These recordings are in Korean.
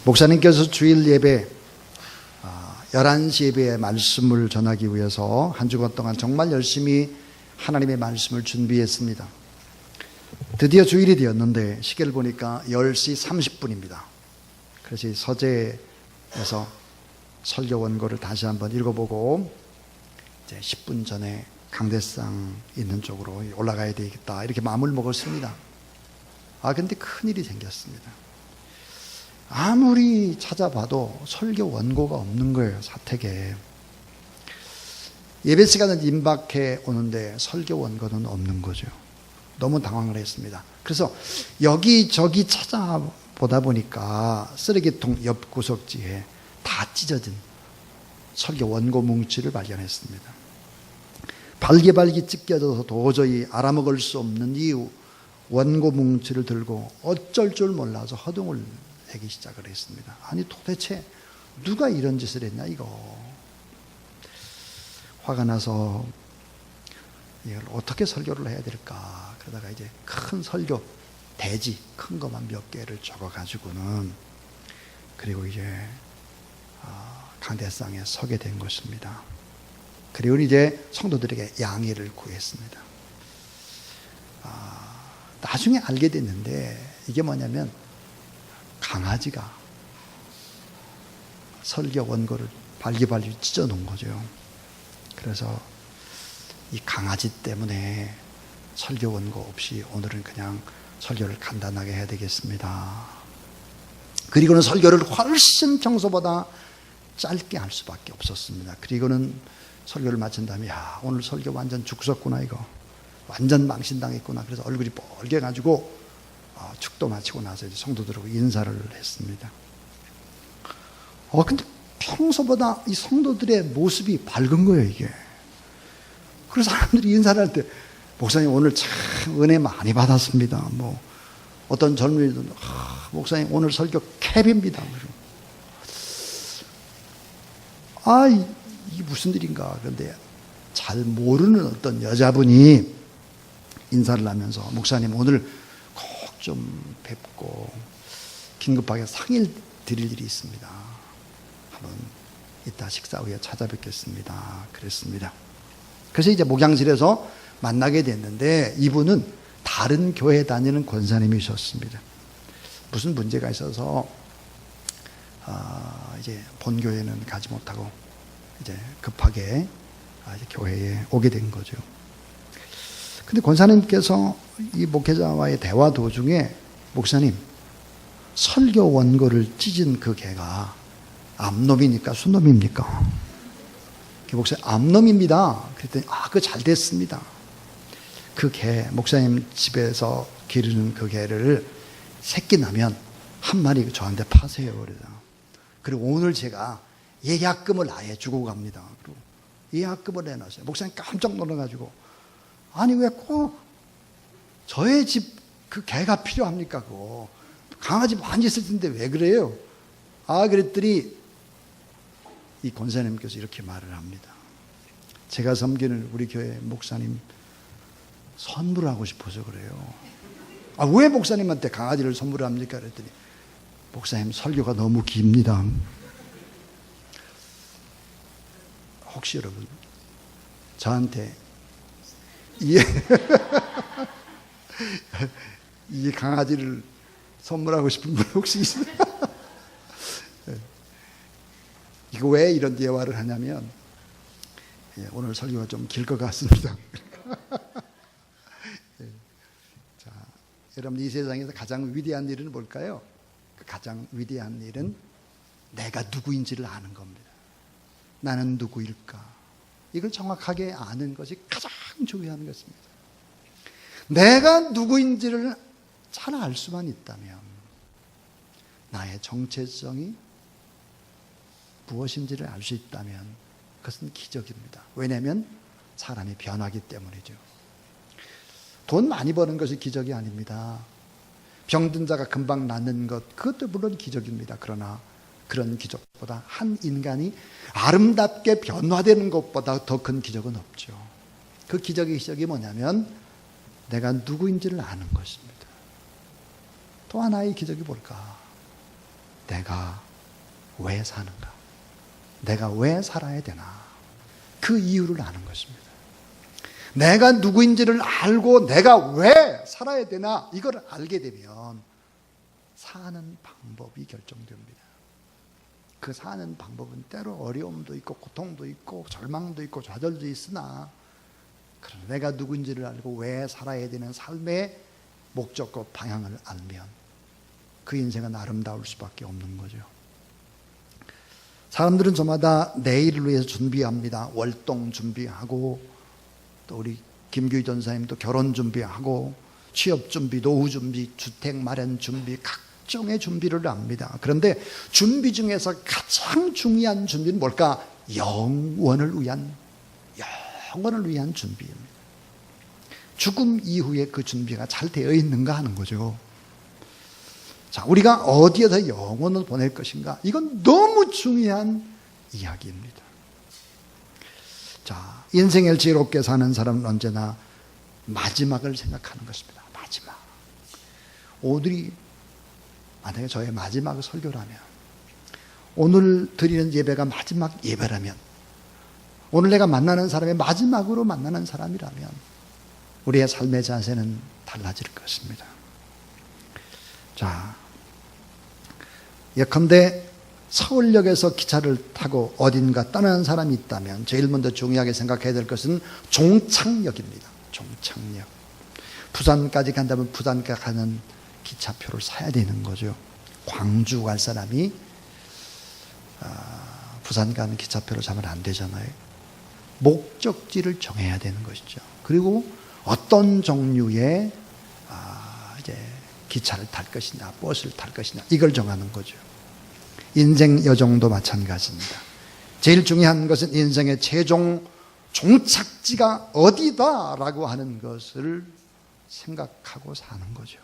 목사님께서 주일 예배 11시 예배의 말씀을 전하기 위해서 한 주간 동안 정말 열심히 하나님의 말씀을 준비했습니다. 드디어 주일이 되었는데 시계를 보니까 10시 30분입니다. 그래서 서재에서 설교 원고를 다시 한번 읽어보고 이제 10분 전에 강대상 있는 쪽으로 올라가야 되겠다 이렇게 마음을 먹었습니다. 근데 큰일이 생겼습니다. 아무리 찾아봐도 설교 원고가 없는 거예요. 사택에 예배 시간은 임박해 오는데 설교 원고는 없는 거죠. 너무 당황을 했습니다. 그래서 여기저기 찾아보다 보니까 쓰레기통 옆 구석지에 다 찢어진 설교 원고 뭉치를 발견했습니다. 발기발기 찢겨져서 도저히 알아먹을 수 없는 이 원고 뭉치를 들고 어쩔 줄 몰라서 허둥을 내기 시작을 했습니다. 아니 도대체 누가 이런 짓을 했냐 이거. 화가 나서 이걸 어떻게 설교를 해야 될까 그러다가 이제 큰 설교 대지 큰 것만 몇 개를 적어가지고는 그리고 이제 강대상에 서게 된 것입니다. 그리고 이제 성도들에게 양해를 구했습니다. 나중에 알게 됐는데 이게 뭐냐면 강아지가 설교 원고를 발기발기 찢어 놓은 거죠. 그래서 이 강아지 때문에 설교 원고 없이 오늘은 그냥 설교를 간단하게 해야 되겠습니다. 그리고는 설교를 훨씬 평소보다 짧게 할 수밖에 없었습니다. 그리고는 설교를 마친 다음에 오늘 설교 완전 죽었구나 이거. 완전 망신당했구나. 그래서 얼굴이 뻘개가지고 축도 마치고 나서 이제 성도들하고 인사를 했습니다. 근데 평소보다 이 성도들의 모습이 밝은 거예요, 이게. 그래서 사람들이 인사를 할 때, 목사님 오늘 참 은혜 많이 받았습니다. 어떤 젊은이들은, 목사님 오늘 설교 캡입니다. 이게 무슨 일인가. 그런데 잘 모르는 어떤 여자분이 인사를 하면서, 목사님 오늘 꼭 좀 뵙고 긴급하게 상의를 드릴 일이 있습니다. 한번 이따 식사 후에 찾아뵙겠습니다. 그랬습니다. 그래서 이제 목양실에서 만나게 됐는데 이분은 다른 교회 다니는 권사님이셨습니다. 무슨 문제가 있어서 이제 본 교회는 가지 못하고 이제 급하게 이제 교회에 오게 된 거죠. 근데 권사님께서 이 목회자와의 대화 도중에 목사님 설교 원고를 찢은 그 개가 암놈입니까? 순놈입니까? 목사님 암놈입니다. 그랬더니 그거 잘 됐습니다. 그 개 목사님 집에서 기르는 그 개를 새끼 나면 한 마리 저한테 파세요. 그리고 오늘 제가 예약금을 아예 주고 갑니다. 그리고 예약금을 내놨어요. 목사님 깜짝 놀라가지고 아니 왜 꼭 저의 집 그 개가 필요합니까? 그거 강아지 많이 있을 텐데 왜 그래요? 그랬더니 이 권사님께서 이렇게 말을 합니다. 제가 섬기는 우리 교회 목사님 선물하고 싶어서 그래요. 왜 목사님한테 강아지를 선물합니까? 그랬더니 목사님 설교가 너무 깁니다. 혹시 여러분 저한테 이 강아지를 선물하고 싶은 분 혹시 있어요? 이거 왜 이런 대화를 하냐면 오늘 설교가 좀 길 것 같습니다. 자, 여러분 이 세상에서 가장 위대한 일은 뭘까요? 그 가장 위대한 일은 내가 누구인지를 아는 겁니다. 나는 누구일까? 이걸 정확하게 아는 것이 가장 중요한 것입니다. 내가 누구인지를 잘 알 수만 있다면 나의 정체성이 무엇인지를 알 수 있다면 그것은 기적입니다. 왜냐하면 사람이 변하기 때문이죠. 돈 많이 버는 것이 기적이 아닙니다. 병든 자가 금방 낫는 것 그것도 물론 기적입니다. 그러나 그런 기적보다 한 인간이 아름답게 변화되는 것보다 더 큰 기적은 없죠. 그 기적의 시작이 뭐냐면 내가 누구인지를 아는 것입니다. 또 하나의 기적이 뭘까? 내가 왜 사는가? 내가 왜 살아야 되나? 그 이유를 아는 것입니다. 내가 누구인지를 알고 내가 왜 살아야 되나? 이걸 알게 되면 사는 방법이 결정됩니다. 그 사는 방법은 때로 어려움도 있고 고통도 있고 절망도 있고 좌절도 있으나, 그러나 내가 누구인지를 알고 왜 살아야 되는 삶의 목적과 방향을 알면 그 인생은 아름다울 수밖에 없는 거죠. 사람들은 저마다 내일을 위해서 준비합니다. 월동 준비하고, 또 우리 김규희 전사님도 결혼 준비하고, 취업 준비, 노후 준비, 주택 마련 준비, 각종의 준비를 합니다. 그런데 준비 중에서 가장 중요한 준비는 뭘까? 영원을 위한 준비입니다. 죽음 이후에 그 준비가 잘 되어 있는가 하는 거죠. 자, 우리가 어디에서 영혼을 보낼 것인가? 이건 너무 중요한 이야기입니다. 자, 인생을 지혜롭게 사는 사람은 언제나 마지막을 생각하는 것입니다. 마지막. 오늘이 만약에 저의 마지막 설교라면, 오늘 드리는 예배가 마지막 예배라면, 오늘 내가 만나는 사람의 마지막으로 만나는 사람이라면 우리의 삶의 자세는 달라질 것입니다. 자, 예컨대 서울역에서 기차를 타고 어딘가 떠나는 사람이 있다면 제일 먼저 중요하게 생각해야 될 것은 종착역입니다. 종착역. 부산까지 간다면 부산까지 가는 기차표를 사야 되는 거죠. 광주 갈 사람이 부산 가는 기차표를 사면 안 되잖아요. 목적지를 정해야 되는 것이죠. 그리고 어떤 종류의 이제 기차를 탈 것이냐, 버스를 탈 것이냐, 이걸 정하는 거죠. 인생 여정도 마찬가지입니다. 제일 중요한 것은 인생의 최종 종착지가 어디다라고 하는 것을 생각하고 사는 거죠.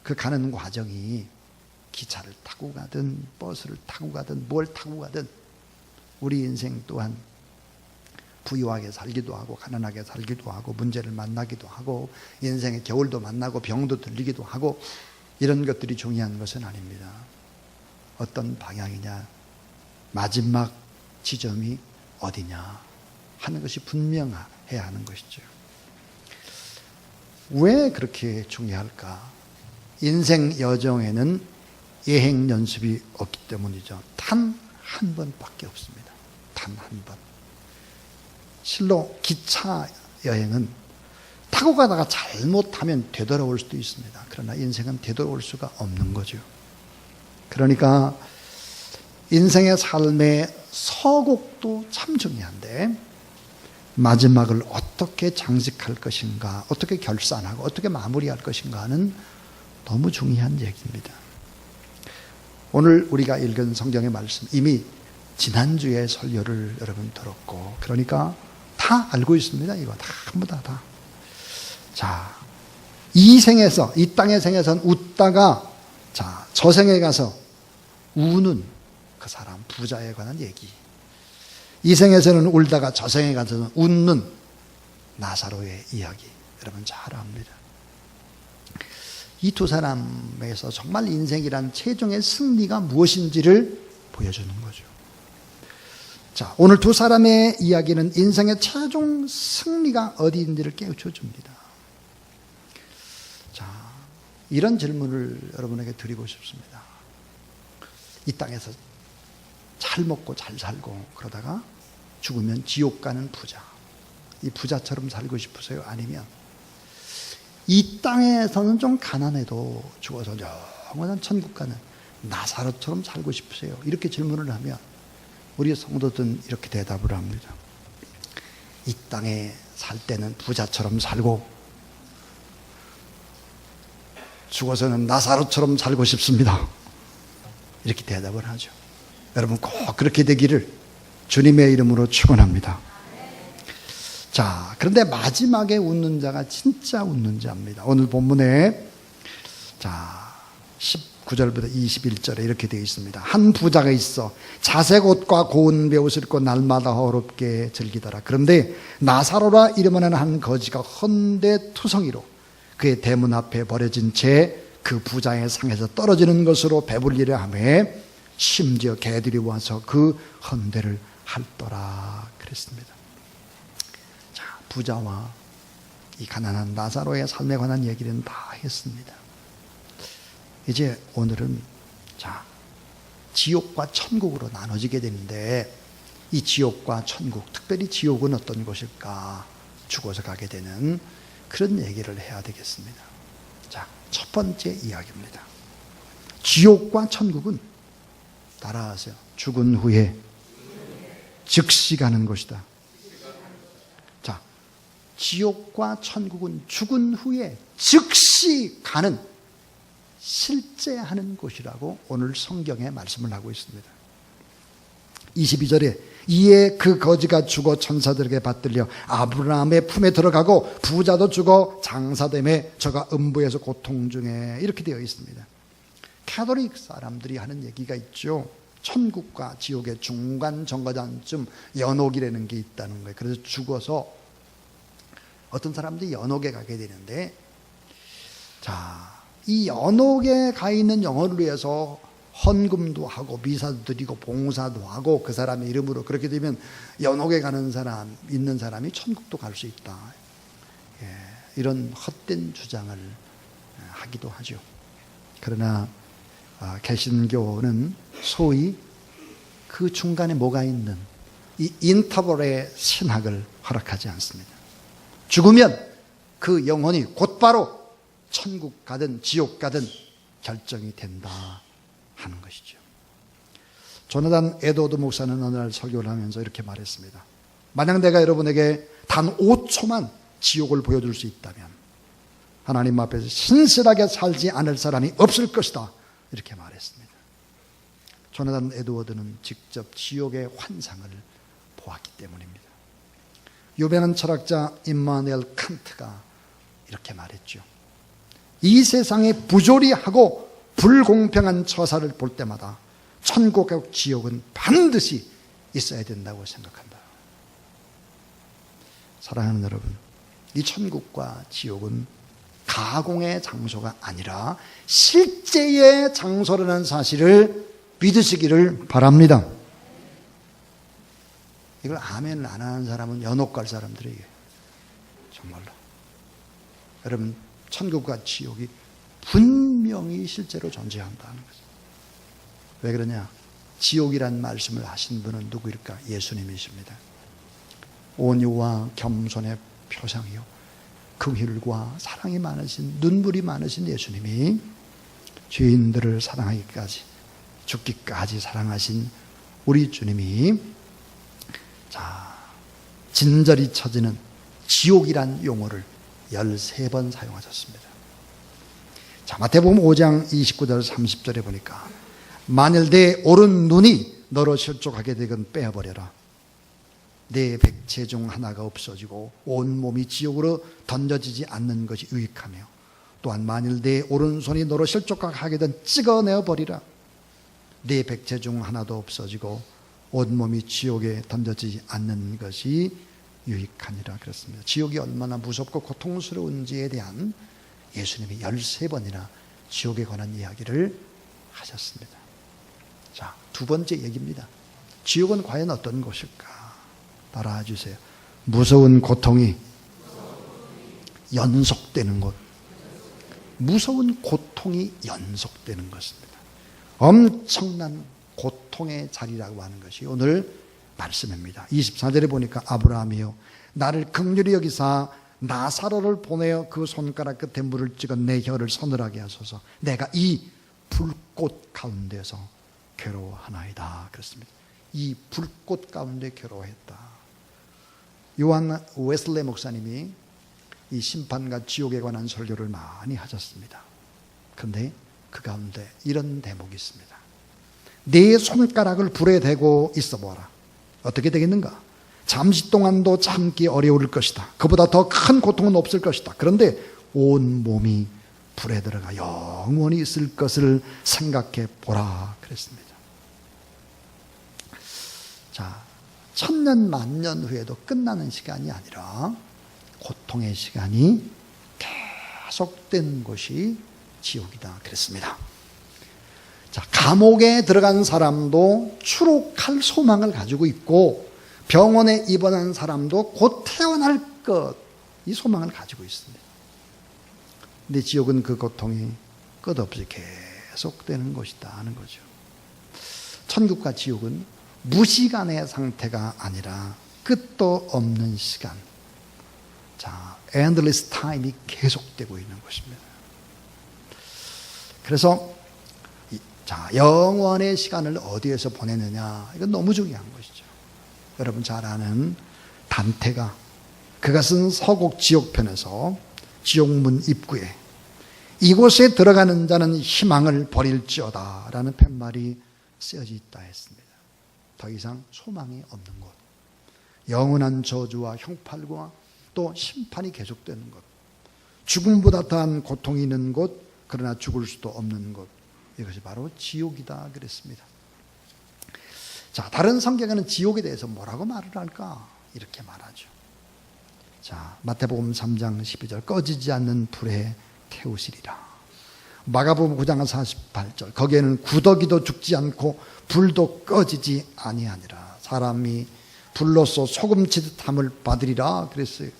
그 가는 과정이 기차를 타고 가든 버스를 타고 가든 뭘 타고 가든 우리 인생 또한 부유하게 살기도 하고 가난하게 살기도 하고 문제를 만나기도 하고 인생의 겨울도 만나고 병도 들리기도 하고, 이런 것들이 중요한 것은 아닙니다. 어떤 방향이냐, 마지막 지점이 어디냐 하는 것이 분명해야 하는 것이죠. 왜 그렇게 중요할까? 인생 여정에는 예행 연습이 없기 때문이죠. 단 한 번밖에 없습니다. 단 한 번. 실로 기차 여행은 타고 가다가 잘못하면 되돌아올 수도 있습니다. 그러나 인생은 되돌아올 수가 없는 거죠. 그러니까 인생의 삶의 서곡도 참 중요한데, 마지막을 어떻게 장식할 것인가, 어떻게 결산하고 어떻게 마무리할 것인가는 너무 중요한 얘기입니다. 오늘 우리가 읽은 성경의 말씀, 이미 지난주에 설교를 여러분 들었고, 그러니까 다 알고 있습니다. 이거 다 전부 다. 자, 이 생에서, 이 땅의 생에서는 웃다가, 자, 저 생에 가서 우는 그 사람, 부자에 관한 얘기. 이 생에서는 울다가 저 생에 가서는 웃는 나사로의 이야기. 여러분 잘 압니다. 이 두 사람에서 정말 인생이란 최종의 승리가 무엇인지를 보여주는 거죠. 자, 오늘 두 사람의 이야기는 인생의 최종 승리가 어디인지를 깨우쳐 줍니다. 자, 이런 질문을 여러분에게 드리고 싶습니다. 이 땅에서 잘 먹고 잘 살고 그러다가 죽으면 지옥 가는 부자, 이 부자처럼 살고 싶으세요? 아니면 이 땅에서는 좀 가난해도 죽어서 영원한 천국 가는 나사로처럼 살고 싶으세요? 이렇게 질문을 하면 우리 성도들은 이렇게 대답을 합니다. 이 땅에 살 때는 부자처럼 살고 죽어서는 나사로처럼 살고 싶습니다. 이렇게 대답을 하죠. 여러분 꼭 그렇게 되기를 주님의 이름으로 축원합니다. 자, 그런데 마지막에 웃는 자가 진짜 웃는 자입니다. 오늘 본문에 자 19절부터 21절에 이렇게 되어 있습니다. 한 부자가 있어 자색 옷과 고운 베옷을 입고 날마다 어렵게 즐기더라. 그런데 나사로라 이름하는 한 거지가 헌데투성이로 그의 대문 앞에 버려진 채 그 부자의 상에서 떨어지는 것으로 배불리려 하며 심지어 개들이 와서 그 헌대를 할더라 그랬습니다. 자, 부자와 이 가난한 나사로의 삶에 관한 얘기는 다 했습니다. 이제 오늘은 자, 지옥과 천국으로 나눠지게 되는데 이 지옥과 천국, 특별히 지옥은 어떤 곳일까? 죽어서 가게 되는 그런 얘기를 해야 되겠습니다. 자, 첫 번째 이야기입니다. 지옥과 천국은 따라하세요. 죽은 후에 즉시 가는 곳이다. 자, 지옥과 천국은 죽은 후에 즉시 가는, 실제 하는 곳이라고 오늘 성경에 말씀을 하고 있습니다. 22절에 이에 그 거지가 죽어 천사들에게 받들려 아브라함의 품에 들어가고 부자도 죽어 장사됨에 저가 음부에서 고통 중에, 이렇게 되어 있습니다. 가톨릭 사람들이 하는 얘기가 있죠. 천국과 지옥의 중간 정거장쯤 연옥이라는 게 있다는 거예요. 그래서 죽어서 어떤 사람들이 연옥에 가게 되는데, 자, 이 연옥에 가 있는 영혼을 위해서 헌금도 하고 미사도 드리고 봉사도 하고 그 사람의 이름으로, 그렇게 되면 연옥에 가는 사람, 있는 사람이 천국도 갈 수 있다. 예, 이런 헛된 주장을 하기도 하죠. 그러나 개신교는 소위 그 중간에 뭐가 있는 이 인터벌의 신학을 허락하지 않습니다. 죽으면 그 영혼이 곧바로 천국 가든 지옥 가든 결정이 된다 하는 것이죠. 조나단 에드워드 목사는 어느 날 설교를 하면서 이렇게 말했습니다. 만약 내가 여러분에게 단 5초만 지옥을 보여줄 수 있다면 하나님 앞에서 신실하게 살지 않을 사람이 없을 것이다, 이렇게 말했습니다. 조나단 에드워드는 직접 지옥의 환상을 보았기 때문입니다. 유명한 철학자 임마누엘 칸트가 이렇게 말했죠. 이 세상에 부조리하고 불공평한 처사를 볼 때마다 천국과 지옥은 반드시 있어야 된다고 생각한다. 사랑하는 여러분, 이 천국과 지옥은 가공의 장소가 아니라 실제의 장소라는 사실을 믿으시기를 바랍니다. 이걸 아멘을 안 하는 사람은 연옥 갈 사람들이에요. 정말로. 여러분, 천국과 지옥이 분명히 실제로 존재한다는 거죠. 왜 그러냐? 지옥이란 말씀을 하신 분은 누구일까? 예수님이십니다. 온유와 겸손의 표상이요, 긍휼과 사랑이 많으신, 눈물이 많으신 예수님이 죄인들을 사랑하기까지, 죽기까지 사랑하신 우리 주님이 자, 진절이 처지는 지옥이란 용어를 13번 사용하셨습니다. 자, 마태복음 5장 29절 30절에 보니까 만일 내 오른 눈이 너로 실족하게 되건 빼어버려라. 내 백체 중 하나가 없어지고 온 몸이 지옥으로 던져지지 않는 것이 유익하며, 또한 만일 내 오른손이 너로 실족하게 되건 찍어내어 버리라. 내 백체 중 하나도 없어지고 온몸이 지옥에 던져지지 않는 것이 유익하니라 그랬습니다. 지옥이 얼마나 무섭고 고통스러운지에 대한 예수님이 13번이나 지옥에 관한 이야기를 하셨습니다. 자, 두 번째 얘기입니다. 지옥은 과연 어떤 곳일까? 따라와 주세요. 무서운 고통이 연속되는 곳. 무서운 고통이 연속되는 것입니다. 엄청난 고통의 자리라고 하는 것이 오늘 말씀입니다. 24절에 보니까 아브라함이요, 나를 긍휼히 여기사 나사로를 보내어 그 손가락 끝에 물을 찍어 내 혀를 서늘하게 하소서. 내가 이 불꽃 가운데서 괴로워하나이다 그랬습니다. 이 불꽃 가운데 괴로워했다. 요한 웨슬레 목사님이 이 심판과 지옥에 관한 설교를 많이 하셨습니다. 그런데 그 가운데 이런 대목이 있습니다. 네 손가락을 불에 대고 있어 보아라. 어떻게 되겠는가? 잠시 동안도 참기 어려울 것이다. 그보다 더 큰 고통은 없을 것이다. 그런데 온 몸이 불에 들어가 영원히 있을 것을 생각해 보라 그랬습니다. 자, 천년 만년 후에도 끝나는 시간이 아니라 고통의 시간이 계속된 곳이 지옥이다 그랬습니다. 자, 감옥에 들어간 사람도 추록할 소망을 가지고 있고 병원에 입원한 사람도 곧 태어날 것, 이 소망을 가지고 있습니다. 근데 지옥은 그 고통이 끝없이 계속되는 곳이다 하는 거죠. 천국과 지옥은 무시간의 상태가 아니라 끝도 없는 시간, 자, endless time이 계속되고 있는 것입니다. 그래서 자, 영원의 시간을 어디에서 보내느냐, 이건 너무 중요한 것이죠. 여러분 잘 아는 단테가 그가 쓴 서곡 지옥편에서 지옥문 입구에 이곳에 들어가는 자는 희망을 버릴지어다 라는 팻말이 쓰여져 있다 했습니다. 더 이상 소망이 없는 곳, 영원한 저주와 형팔과 또 심판이 계속되는 곳, 죽음보다 더한 고통이 있는 곳, 그러나 죽을 수도 없는 곳, 이것이 바로 지옥이다 그랬습니다. 자, 다른 성경에는 지옥에 대해서 뭐라고 말을 할까? 이렇게 말하죠. 자, 마태복음 3장 12절, 꺼지지 않는 불에 태우시리라. 마가복음 9장 48절, 거기에는 구더기도 죽지 않고 불도 꺼지지 아니하니라. 사람이 불로써 소금치듯 함을 받으리라 그랬어요.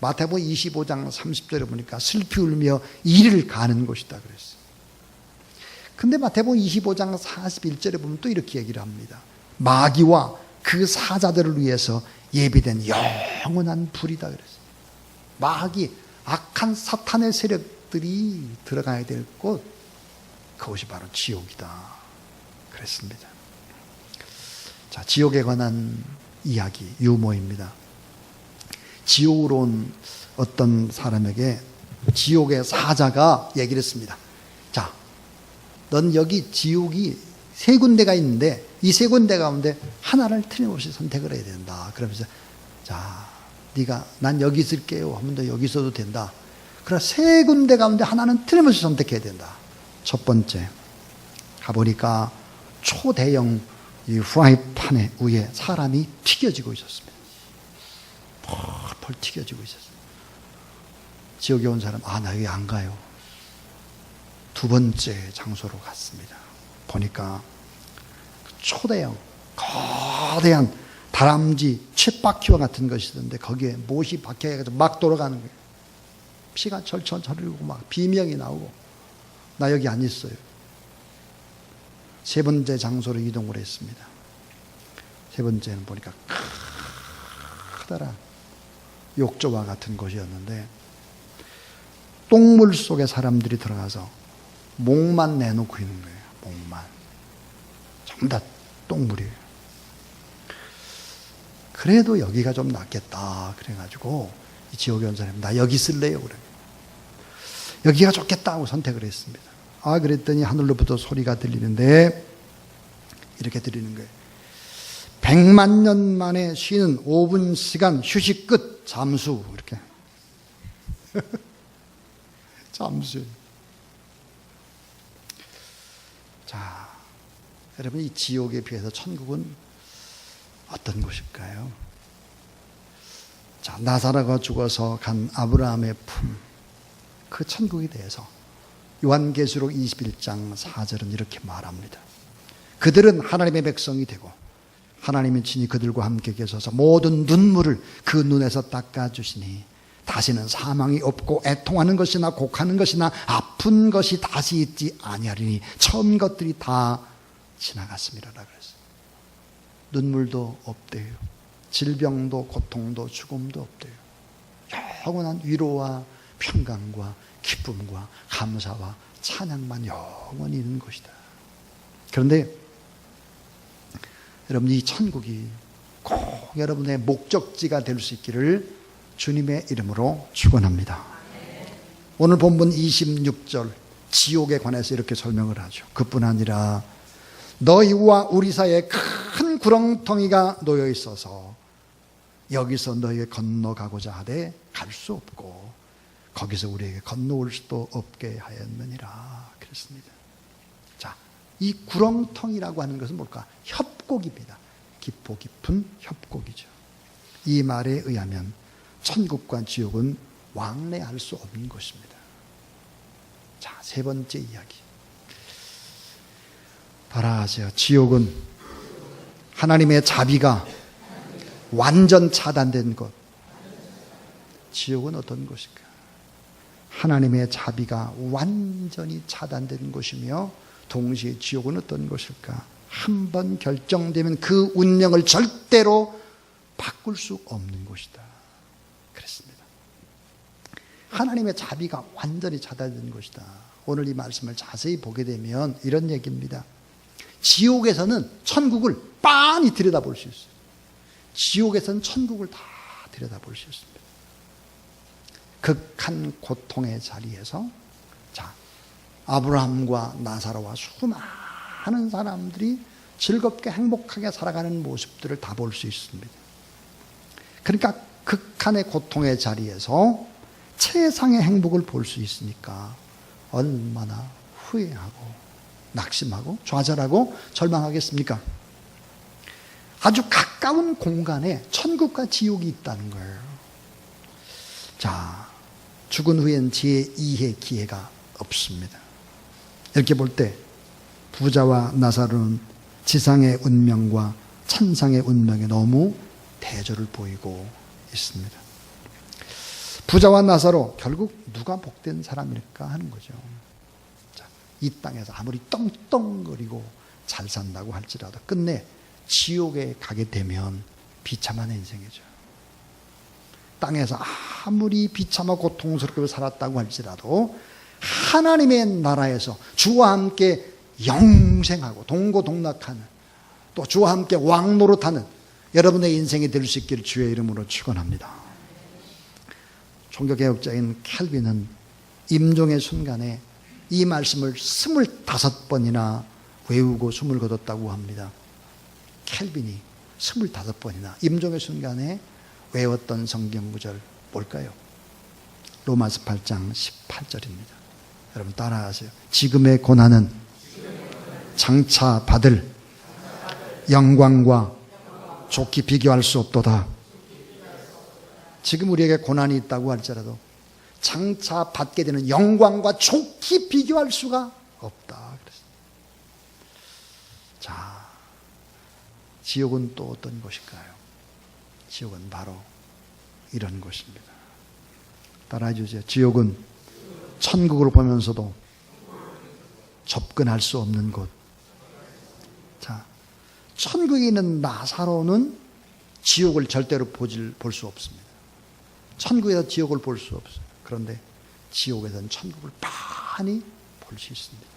마태복음 25장 30절에 보니까 슬피 울며 이를 가는 곳이다 그랬어요. 근데 마태복음 25장 41절에 보면 또 이렇게 얘기를 합니다. 마귀와 그 사자들을 위해서 예비된 영원한 불이다 그랬어요. 마귀, 악한 사탄의 세력들이 들어가야 될 곳, 그것이 바로 지옥이다 그랬습니다. 자, 지옥에 관한 이야기, 유머입니다. 지옥으로 온 어떤 사람에게 지옥의 사자가 얘기를 했습니다. 자, 넌 여기 지옥이 3군데가 있는데 이 3군데 가운데 하나를 틀림없이 선택을 해야 된다. 그러면서 자, 네가 난 여기 있을게요 하면 너 여기 있어도 된다. 그러나 3군데 가운데 하나는 틀림없이 선택해야 된다. 첫 번째, 가보니까 초대형 이 프라이팬의 위에 사람이 튀겨지고 있었습니다. 펄펄 튀겨지고 있었어요. 지옥에 온 사람, 나 여기 안 가요. 두 번째 장소로 갔습니다. 보니까 초대형 거대한 다람쥐 쳇바퀴와 같은 것이 있는데 거기에 못이 박혀가지고 막 돌아가는 거예요. 피가 철철 흐르고 막 비명이 나오고, 나 여기 안 있어요. 세 번째 장소로 이동을 했습니다. 세 번째는 보니까 커다란 욕조와 같은 곳이었는데 똥물 속에 사람들이 들어가서 목만 내놓고 있는 거예요. 목만. 전부 다 똥물이에요. 그래도 여기가 좀 낫겠다 그래가지고 이 지옥에 온 사람이 나 여기 쓸래요 그래. 여기가 좋겠다고 선택을 했습니다. 그랬더니 하늘로부터 소리가 들리는데 이렇게 들리는 거예요. 100만 년 만에 쉬는 5분 시간 휴식 끝, 잠수. 이렇게 잠수. 자, 여러분, 이 지옥에 비해서 천국은 어떤 곳일까요? 자, 나사로가 죽어서 간 아브라함의 품, 그 천국에 대해서 요한계시록 21장 4절은 이렇게 말합니다. 그들은 하나님의 백성이 되고 하나님의 친히 그들과 함께 계셔서 모든 눈물을 그 눈에서 닦아주시니 다시는 사망이 없고 애통하는 것이나 곡하는 것이나 아픈 것이 다시 있지 아니하리니 처음 것들이 다 지나갔습니다. 그랬어요. 눈물도 없대요. 질병도 고통도 죽음도 없대요. 영원한 위로와 평강과 기쁨과 감사와 찬양만 영원히 있는 것이다. 그런데 여러분, 이 천국이 꼭 여러분의 목적지가 될 수 있기를 주님의 이름으로 축원합니다. 오늘 본문 26절 지옥에 관해서 이렇게 설명을 하죠. 그뿐 아니라 너희와 우리 사이에 큰 구렁텅이가 놓여 있어서 여기서 너희에 건너가고자 하되 갈 수 없고 거기서 우리에게 건너올 수도 없게 하였느니라 그랬습니다. 자, 이 구렁텅이라고 하는 것은 뭘까? 협곡입니다. 깊고 깊은 협곡이죠. 이 말에 의하면 천국과 지옥은 왕래할 수 없는 것입니다. 자, 자, 세 번째 이야기. 따라하세요. 지옥은 하나님의 자비가 완전 차단된 곳. 지옥은 어떤 곳일까? 하나님의 자비가 완전히 차단된 곳이며, 동시에 지옥은 어떤 곳일까? 한 번 결정되면 그 운명을 절대로 바꿀 수 없는 곳이다. 그랬습니다. 하나님의 자비가 완전히 차단된 곳이다. 오늘 이 말씀을 자세히 보게 되면 이런 얘기입니다. 지옥에서는 천국을 빤히 들여다볼 수 있어요. 지옥에서는 천국을 다 들여다볼 수 있습니다. 극한 고통의 자리에서, 자, 아브라함과 나사로와 수많은 사람들이 즐겁게 행복하게 살아가는 모습들을 다 볼 수 있습니다. 그러니까 극한의 고통의 자리에서 최상의 행복을 볼 수 있으니까 얼마나 후회하고 낙심하고 좌절하고 절망하겠습니까? 아주 가까운 공간에 천국과 지옥이 있다는 거예요. 자, 죽은 후엔 제2의 기회가 없습니다. 이렇게 볼 때 부자와 나사로는 지상의 운명과 천상의 운명에 너무 대조를 보이고 있습니다. 부자와 나사로, 결국 누가 복된 사람일까 하는 거죠. 자, 이 땅에서 아무리 떵떵거리고 잘 산다고 할지라도 끝내 지옥에 가게 되면 비참한 인생이죠. 땅에서 아무리 비참하고 고통스럽게 살았다고 할지라도 하나님의 나라에서 주와 함께 영생하고 동고동락하는, 또 주와 함께 왕노릇하는 여러분의 인생이 될 수 있기를 주의 이름으로 축원합니다. 종교개혁자인 켈빈은 임종의 순간에 이 말씀을 25번이나 외우고 숨을 거뒀다고 합니다. 켈빈이 25번이나 임종의 순간에 외웠던 성경구절 뭘까요? 로마서 8장 18절입니다. 여러분 따라하세요. 지금의 고난은 장차 받을 영광과 좋게 비교할 수 없도다. 지금 우리에게 고난이 있다고 할지라도 장차 받게 되는 영광과 좋게 비교할 수가 없다. 그랬어요. 자, 지옥은 또 어떤 곳일까요? 지옥은 바로 이런 곳입니다. 따라해 주세요. 지옥은 천국을 보면서도 접근할 수 없는 곳. 자, 천국에 있는 나사로는 지옥을 절대로 볼 수 없습니다. 천국에서 지옥을 볼 수 없어요. 그런데 지옥에서는 천국을 빤히 볼 수 있습니다.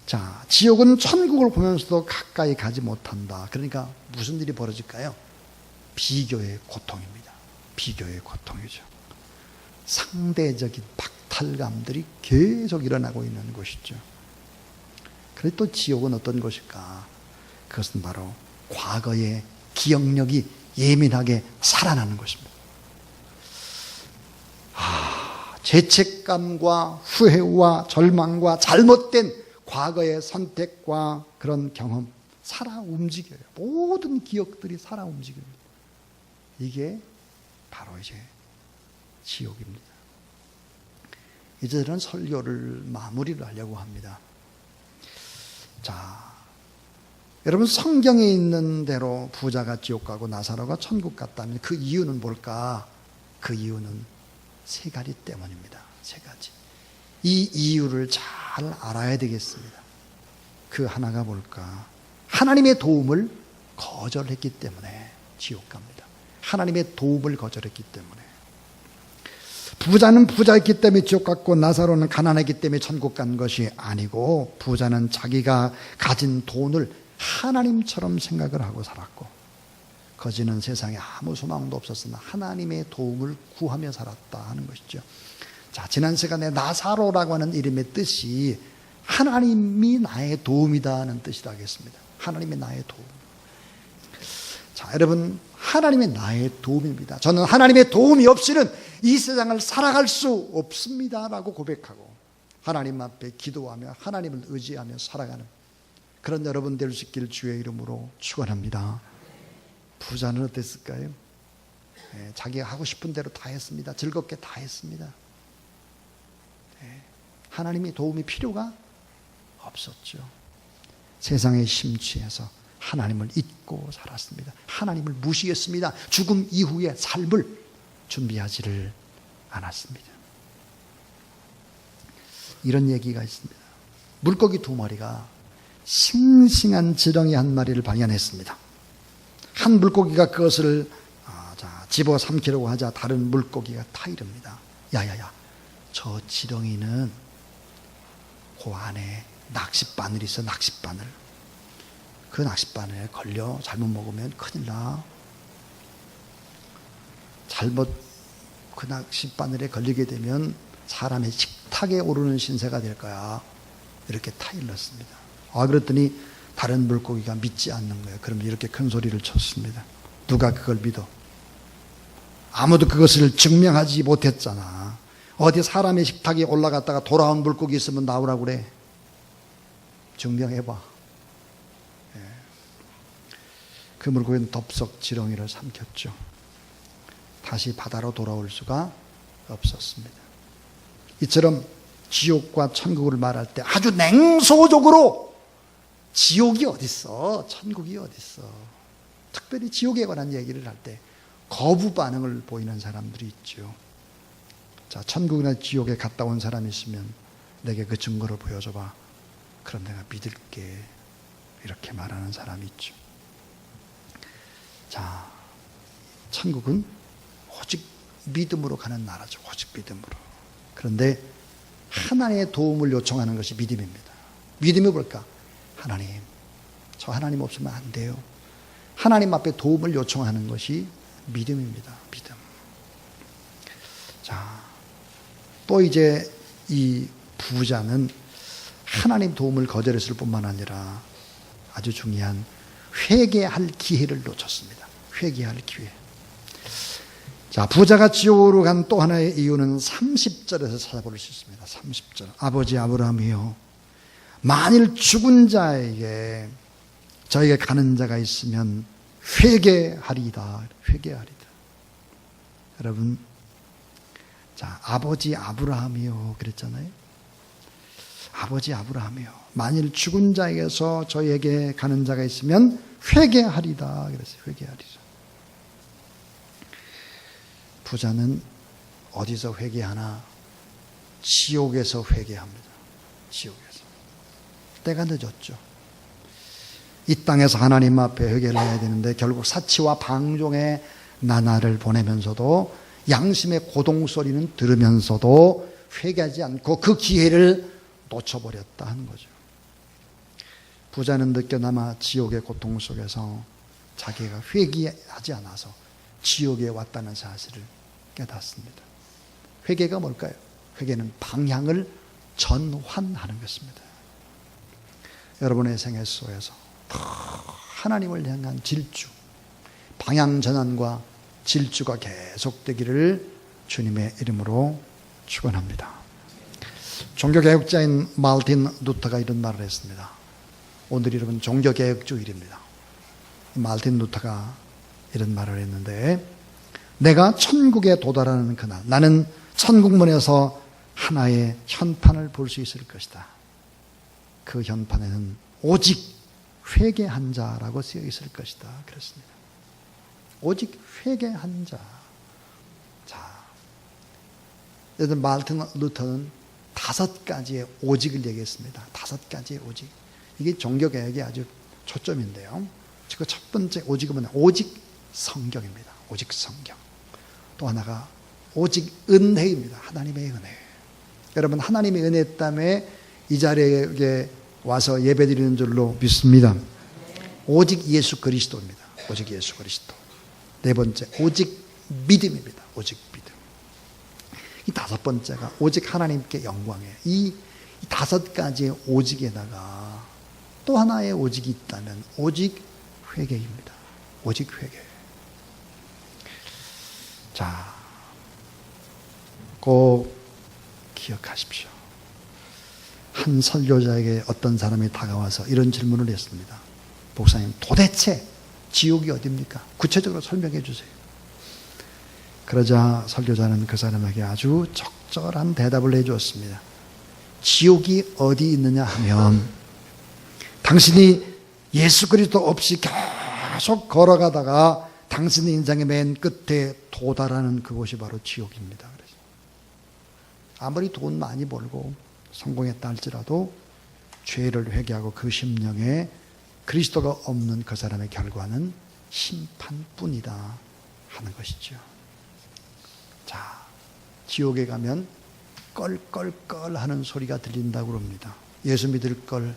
자, 지옥은 천국을 보면서도 가까이 가지 못한다. 그러니까 무슨 일이 벌어질까요? 비교의 고통입니다. 비교의 고통이죠. 상대적인 박탈감들이 계속 일어나고 있는 것이죠. 그래서 또 지옥은 어떤 것일까? 그것은 바로 과거의 기억력이 예민하게 살아나는 것입니다. 죄책감과 후회와 절망과 잘못된 과거의 선택과 그런 경험, 살아 움직여요. 모든 기억들이 살아 움직입니다. 이게 바로 이제 지옥입니다. 이제 저는 설교를 마무리를 하려고 합니다. 자, 여러분 성경에 있는 대로 부자가 지옥 가고 나사로가 천국 갔다면 그 이유는 뭘까? 그 이유는 세 가지 때문입니다. 세 가지. 이 이유를 잘 알아야 되겠습니다. 그 하나가 뭘까? 하나님의 도움을 거절했기 때문에 지옥 갑니다. 하나님의 도움을 거절했기 때문에. 부자는 부자였기 때문에 지옥 갔고 나사로는 가난했기 때문에 천국 간 것이 아니고, 부자는 자기가 가진 돈을 하나님처럼 생각을 하고 살았고, 거지는 세상에 아무 소망도 없었으나 하나님의 도움을 구하며 살았다 하는 것이죠. 자, 지난 시간에 나사로라고 하는 이름의 뜻이 하나님이 나의 도움이다 하는 뜻이라 하겠습니다. 하나님이 나의 도움. 자, 여러분, 하나님이 나의 도움입니다. 저는 하나님의 도움이 없이는 이 세상을 살아갈 수 없습니다 라고 고백하고 하나님 앞에 기도하며 하나님을 의지하며 살아가는 그런 여러분 될 수 있기를 주의 이름으로 축원합니다. 부자는 어땠을까요? 자기가 하고 싶은 대로 다 했습니다. 즐겁게 다 했습니다. 하나님의 도움이 필요가 없었죠. 세상에 심취해서 하나님을 잊고 살았습니다. 하나님을 무시했습니다. 죽음 이후의 삶을 준비하지를 않았습니다. 이런 얘기가 있습니다. 물고기 2마리가 싱싱한 지렁이 1마리를 발견했습니다. 한 물고기가 그것을 집어 삼키려고 하자 다른 물고기가 타이릅니다. 야야야, 저 지렁이는 그 안에 낚싯바늘이 있어, 낚싯바늘. 그 낚싯바늘에 걸려 잘못 먹으면 큰일 나. 잘못 그 낚싯바늘에 걸리게 되면 사람의 식탁에 오르는 신세가 될 거야. 이렇게 타일렀습니다. 그랬더니 다른 물고기가 믿지 않는 거예요. 그럼 이렇게 큰 소리를 쳤습니다. 누가 그걸 믿어? 아무도 그것을 증명하지 못했잖아. 어디 사람의 식탁에 올라갔다가 돌아온 물고기 있으면 나오라고 그래. 증명해봐. 그 물고기는 덥석 지렁이를 삼켰죠. 다시 바다로 돌아올 수가 없었습니다. 이처럼 지옥과 천국을 말할 때 아주 냉소적으로 지옥이 어딨어, 천국이 어딨어, 특별히 지옥에 관한 얘기를 할 때 거부 반응을 보이는 사람들이 있죠. 자, 천국이나 지옥에 갔다 온 사람이 있으면 내게 그 증거를 보여줘봐. 그럼 내가 믿을게. 이렇게 말하는 사람이 있죠. 자, 천국은 오직 믿음으로 가는 나라죠. 오직 믿음으로. 그런데 하나님의 도움을 요청하는 것이 믿음입니다. 믿음이 뭘까? 하나님, 저 하나님 없으면 안 돼요. 하나님 앞에 도움을 요청하는 것이 믿음입니다. 믿음. 자, 또 이제 이 부자는 하나님 도움을 거절했을 뿐만 아니라 아주 중요한 회개할 기회를 놓쳤습니다. 회개할 기회. 자, 부자가 지옥으로 간 또 하나의 이유는 30절에서 찾아볼 수 있습니다. 30절. 아버지 아브라함이요, 만일 죽은 자에게 저에게 가는 자가 있으면 회개하리이다. 회개하리이다. 여러분, 자, 아버지 아브라함이요 그랬잖아요. 아버지 아브라함이요, 만일 죽은 자에게서 저에게 가는 자가 있으면 회개하리다 그랬어요. 회개하리다. 부자는 어디서 회개하나? 지옥에서 회개합니다. 지옥에서. 때가 늦었죠. 이 땅에서 하나님 앞에 회개를 해야 되는데 결국 사치와 방종의 나날을 보내면서도 양심의 고동소리는 들으면서도 회개하지 않고 그 기회를 놓쳐버렸다 하는 거죠. 부자는 느껴나마 지옥의 고통 속에서 자기가 회개하지 않아서 지옥에 왔다는 사실을 깨닫습니다. 회개가 뭘까요? 회개는 방향을 전환하는 것입니다. 여러분의 생애 속에서 하나님을 향한 질주, 방향 전환과 질주가 계속되기를 주님의 이름으로 축원합니다. 종교개혁자인 말틴 루터가 이런 말을 했습니다. 오늘 여러분 종교개혁주일입니다. 말틴 루터가 이런 말을 했는데, 내가 천국에 도달하는 그날 나는 천국문에서 하나의 현판을 볼 수 있을 것이다. 그 현판에는 오직 회개한 자라고 쓰여 있을 것이다. 그랬습니다. 오직 회개한 자. 자, 여러분, 말틴 루터는 5가지의 오직을 얘기했습니다. 5가지의 오직. 이게 종교개혁의 아주 초점인데요. 그 첫 번째 오직은 뭐냐? 오직 성경입니다. 오직 성경. 또 하나가 오직 은혜입니다. 하나님의 은혜. 여러분, 하나님의 은혜 때문에 이 자리에 와서 예배드리는 줄로 믿습니다. 오직 예수 그리스도입니다. 오직 예수 그리스도. 네 번째, 오직 믿음입니다. 오직 믿음. 이 5번째가 오직 하나님께 영광이에요. 이 5가지의 오직에다가 또 하나의 오직이 있다면 오직 회개입니다. 오직 회개. 자, 꼭 기억하십시오. 한 설교자에게 어떤 사람이 다가와서 이런 질문을 했습니다. 목사님, 도대체 지옥이 어디입니까? 구체적으로 설명해 주세요. 그러자 설교자는 그 사람에게 아주 적절한 대답을 해주었습니다. 지옥이 어디 있느냐 하면 당신이 예수 그리스도 없이 계속 걸어가다가 당신의 인생의 맨 끝에 도달하는 그곳이 바로 지옥입니다. 그래서 아무리 돈 많이 벌고 성공했다 할지라도 죄를 회개하고 그 심령에 그리스도가 없는 그 사람의 결과는 심판뿐이다 하는 것이죠. 자, 지옥에 가면 껄껄껄 하는 소리가 들린다고 그럽니다. 예수 믿을 걸,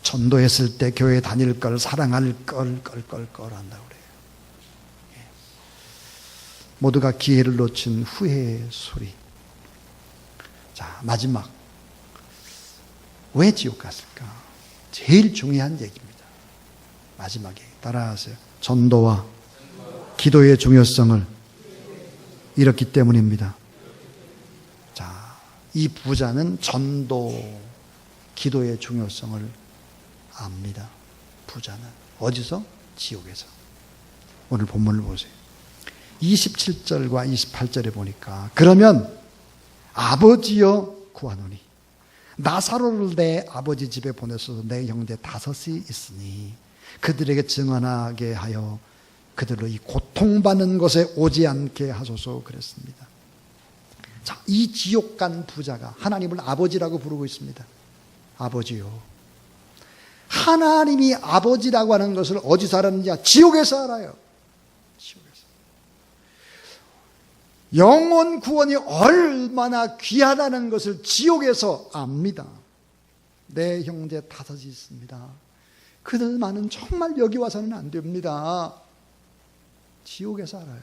전도했을 때 교회 다닐 걸, 사랑할 걸 껄껄껄 한다고 그래요. 모두가 기회를 놓친 후회의 소리. 자, 마지막. 왜 지옥 갔을까? 제일 중요한 얘기입니다. 마지막에 따라하세요. 전도와 기도의 중요성을 잃었기 때문입니다. 자, 이 부자는 전도, 기도의 중요성을 압니다. 부자는. 어디서? 지옥에서. 오늘 본문을 보세요. 27절과 28절에 보니까 그러면 아버지여 구하노니 나사로를 내 아버지 집에 보내서 내 형제 5이 있으니 그들에게 증언하게 하여 그들로 이 고통받는 곳에 오지 않게 하소서 그랬습니다. 자, 이 지옥 간 부자가 하나님을 아버지라고 부르고 있습니다. 아버지요. 하나님이 아버지라고 하는 것을 어디서 알았는지 지옥에서 알아요. 지옥에서. 영혼 구원이 얼마나 귀하다는 것을 지옥에서 압니다. 내 형제 5이 있습니다. 그들만은 정말 여기 와서는 안 됩니다. 지옥에서 알아요.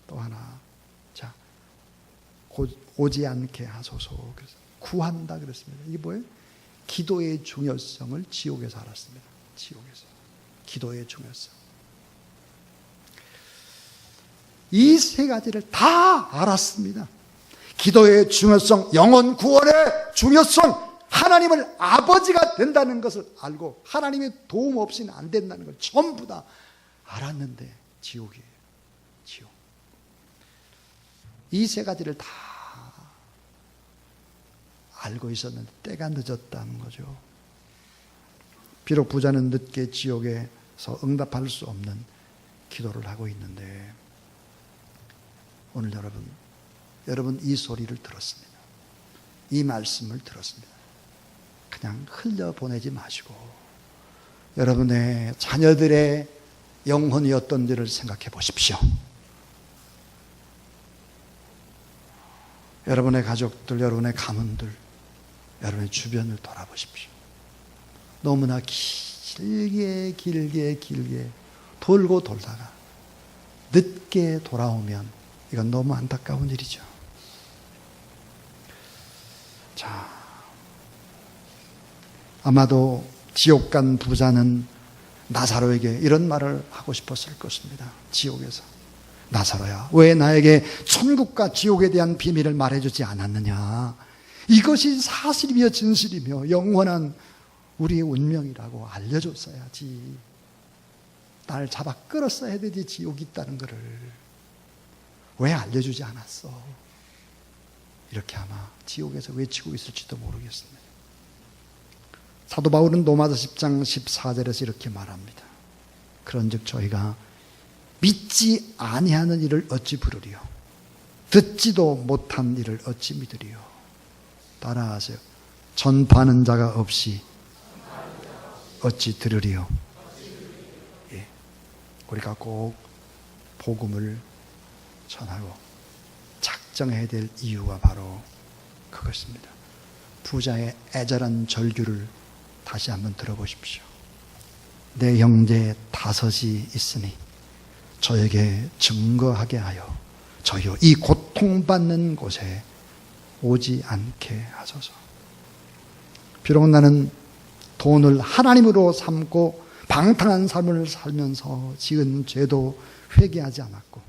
또 하나. 자, 오지 않게 하소서. 그래서 구한다 그랬습니다. 이게 뭐예요? 기도의 중요성을 지옥에서 알았습니다. 지옥에서. 기도의 중요성. 이 3가지를 다 알았습니다. 기도의 중요성, 영혼 구원의 중요성, 하나님을 아버지가 된다는 것을 알고 하나님의 도움 없이는 안 된다는 걸 전부 다 알았는데 지옥이에요. 지옥. 이 3가지를 다 알고 있었는데 때가 늦었다는 거죠. 비록 부자는 늦게 지옥에서 응답할 수 없는 기도를 하고 있는데 오늘 여러분 이 소리를 들었습니다. 이 말씀을 들었습니다. 그냥 흘려보내지 마시고 여러분의 자녀들의 영혼이 어떤지를 생각해 보십시오. 여러분의 가족들, 여러분의 가문들, 여러분의 주변을 돌아보십시오. 너무나 길게 돌고 돌다가 늦게 돌아오면 이건 너무 안타까운 일이죠. 자, 아마도 지옥 간 부자는 나사로에게 이런 말을 하고 싶었을 것입니다. 지옥에서. 나사로야, 왜 나에게 천국과 지옥에 대한 비밀을 말해주지 않았느냐? 이것이 사실이며 진실이며 영원한 우리의 운명이라고 알려줬어야지. 날 잡아 끌었어야 되지, 지옥이 있다는 것을. 왜 알려주지 않았어? 이렇게 아마 지옥에서 외치고 있을지도 모르겠습니다. 사도 바울은 로마서 10장 14절에서 이렇게 말합니다. 그런즉 저희가 믿지 아니하는 일을 어찌 부르리요? 듣지도 못한 일을 어찌 믿으리요? 따라하세요. 전파하는 자가 없이 어찌 들으리요? 예. 우리가 꼭 복음을 전하고 작정해야 될 이유가 바로 그것입니다. 부자의 애절한 절규를 다시 한번 들어보십시오. 내 형제 5이 있으니 저에게 증거하게 하여 저희요 이 고통받는 곳에 오지 않게 하소서. 비록 나는 돈을 하나님으로 삼고 방탕한 삶을 살면서 지은 죄도 회개하지 않았고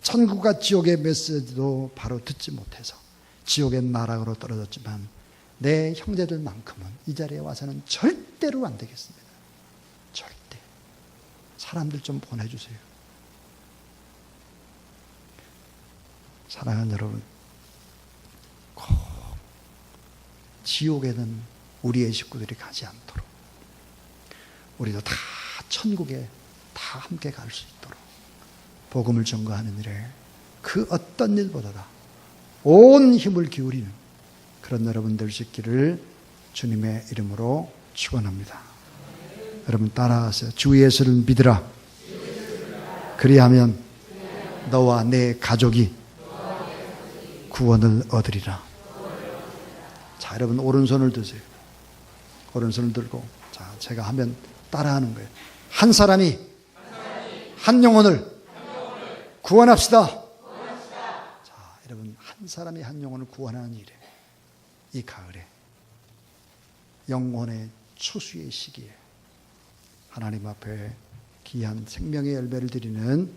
천국과 지옥의 메시지도 바로 듣지 못해서 지옥의 나락으로 떨어졌지만 내 형제들만큼은 이 자리에 와서는 절대로 안 되겠습니다. 절대. 사람들 좀 보내주세요. 사랑하는 여러분, 꼭 지옥에는 우리의 식구들이 가지 않도록, 우리도 다 천국에 다 함께 갈 수 있도록 복음을 전거하는 일에 그 어떤 일보다 온 힘을 기울이는 그런 여러분 될 수 있기를 주님의 이름으로 축원합니다. 여러분 따라하세요. 주 예수를 믿으라. 그리하면 너와 내 가족이 구원을 얻으리라. 자, 여러분 오른손을 드세요. 오른손을 들고, 자, 제가 하면 따라하는 거예요. 한 사람이 한 영혼을 구원합시다. 자, 여러분 한 사람이 한 영혼을 구원하는 일에 이 가을에 영혼의 추수의 시기에 하나님 앞에 귀한 생명의 열매를 드리는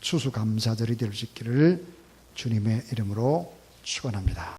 추수감사절이 될 수 있기를 주님의 이름으로 축원합니다.